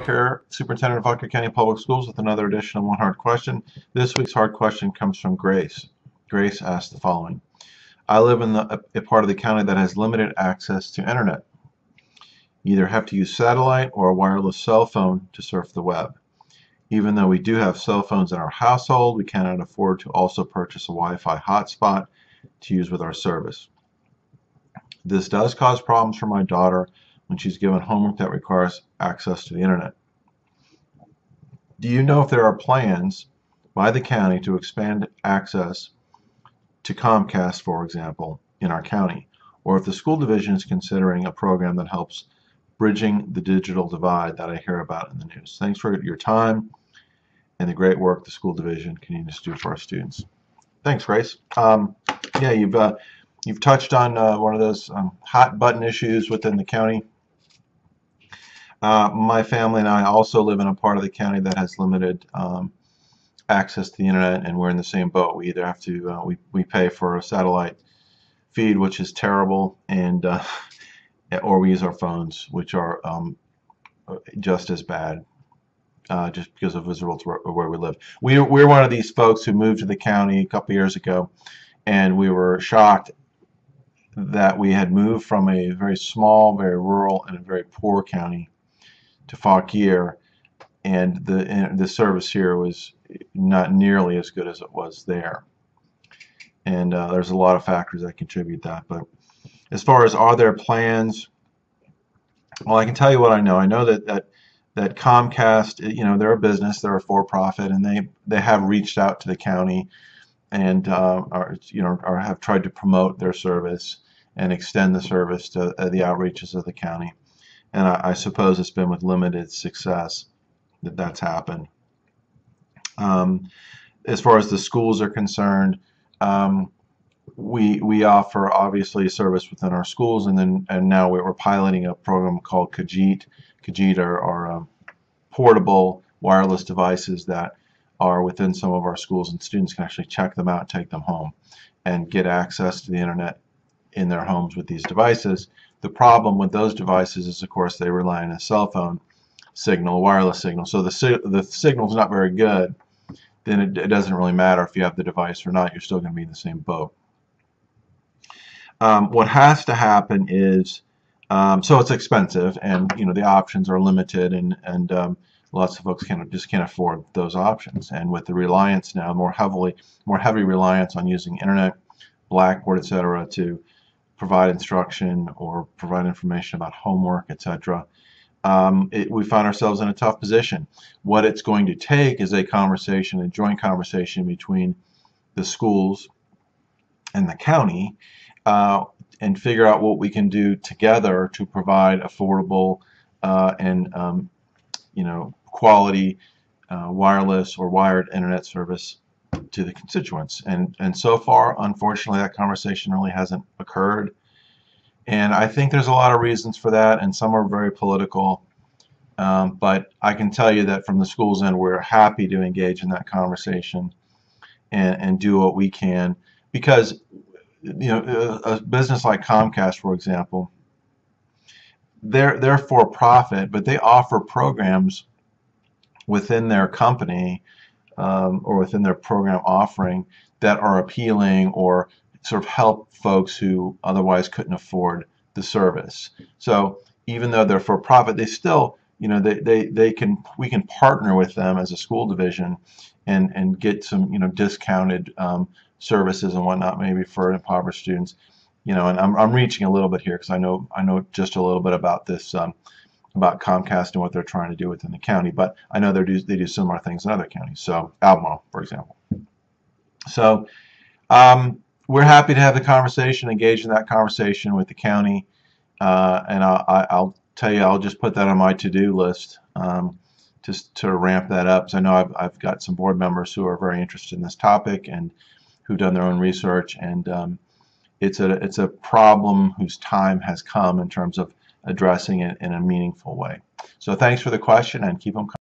Fauquier, Superintendent of Fauquier County Public Schools, with another edition of One Hard Question. This week's hard question comes from Grace. Grace asked the following. I live in a part of the county that has limited access to internet. You either have to use satellite or a wireless cell phone to surf the web. Even though we do have cell phones in our household, we cannot afford to also purchase a Wi-Fi hotspot to use with our service. This does cause problems for my daughter when she's given homework that requires access to the internet. Do you know if there are plans by the county to expand access to Comcast, for example, in our county, or if the school division is considering a program that helps bridging the digital divide that I hear about in the news? Thanks for your time and the great work the school division continues to do for our students. Thanks, Grace. Yeah, you've touched on one of those hot button issues within the county. My family and I also live in a part of the county that has limited access to the internet, and we're in the same boat. We either have to we pay for a satellite feed, which is terrible, and or we use our phones, which are just as bad, just because of visible to where we live. We're one of these folks who moved to the county a couple years ago, and we were shocked that we had moved from a very small, very rural, and a very poor county to Fauquier, and the service here was not nearly as good as it was there. And there's a lot of factors that contribute that. But as far as are there plans, well, I can tell you what I know. I know that Comcast, they're a business, they're a for-profit, and they have reached out to the county and have tried to promote their service and extend the service to the outreaches of the county. And I suppose it's been with limited success that that's happened. As far as the schools are concerned, we offer obviously a service within our schools, and now we're piloting a program called Kajit. Kajit are portable wireless devices that are within some of our schools, and students can actually check them out and take them home and get access to the internet in their homes with these devices. The problem with those devices is, of course, they rely on a cell phone signal, a wireless signal. So the signal is not very good. Then it doesn't really matter if you have the device or not. You're still going to be in the same boat. What has to happen is, so it's expensive, and the options are limited, and lots of folks just can't afford those options. And with the reliance now, more heavy reliance on using internet, Blackboard, etc., to provide instruction or provide information about homework, etc., we find ourselves in a tough position. What it's going to take is a joint conversation between the schools and the county, and figure out what we can do together to provide affordable and quality wireless or wired internet service to the constituents. And so far, unfortunately, that conversation really hasn't occurred. And I think there's a lot of reasons for that, and some are very political. But I can tell you that from the school's end, we're happy to engage in that conversation and do what we can, because a business like Comcast, for example, they're for profit, but they offer programs within their company or within their program offering that are appealing or sort of help folks who otherwise couldn't afford the service. So even though they're for profit, they still, we can partner with them as a school division and get some discounted services and whatnot, maybe for impoverished students. And I'm reaching a little bit here because I know just a little bit about this, about Comcast and what they're trying to do within the county, but I know they do similar things in other counties. So Albemarle, for example. So we're happy to have the conversation, engage in that conversation with the county, and I'll tell you, I'll just put that on my to-do list, just to ramp that up. So I know I've got some board members who are very interested in this topic and who've done their own research, and it's a problem whose time has come in terms of addressing it in a meaningful way. So thanks for the question, and keep them coming.